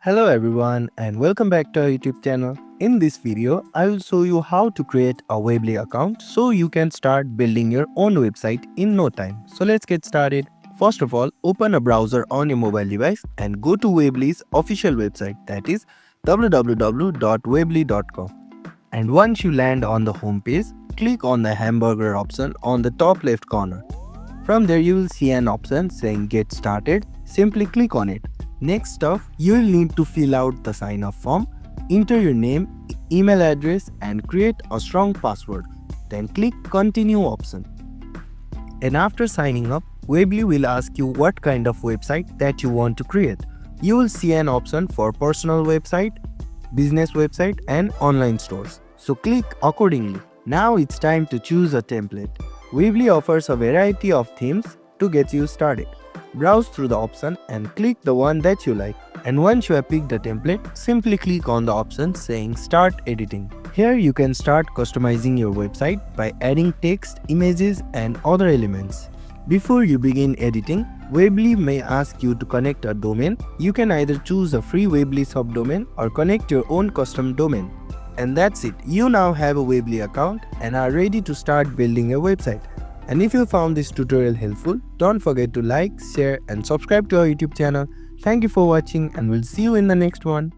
Hello everyone and welcome back to our YouTube channel. In this video, I will show you how to create a Weebly account so you can start building your own website in no time. So let's get started. First of all, open a browser on your mobile device and go to Weebly's official website, that is www.weebly.com. And once you land on the home page, click on the hamburger option on the top left corner. From there you will see an option saying get started. Simply click on it. Next up, you will need to fill out the sign up form, enter your name, email address and create a strong password. Then click continue option. And after signing up, Weebly will ask you what kind of website that you want to create. You will see an option for personal website, business website and online stores. So click accordingly. Now it's time to choose a template. Weebly offers a variety of themes to get you started. Browse through the option and click the one that you like. And once you have picked the template, simply click on the option saying Start Editing. Here you can start customizing your website by adding text, images and other elements. Before you begin editing, Weebly may ask you to connect a domain. You can either choose a free Weebly subdomain or connect your own custom domain. And that's it. You now have a Weebly account and are ready to start building a website. And if you found this tutorial helpful, don't forget to like, share and subscribe to our YouTube channel. Thank you for watching and we'll see you in the next one.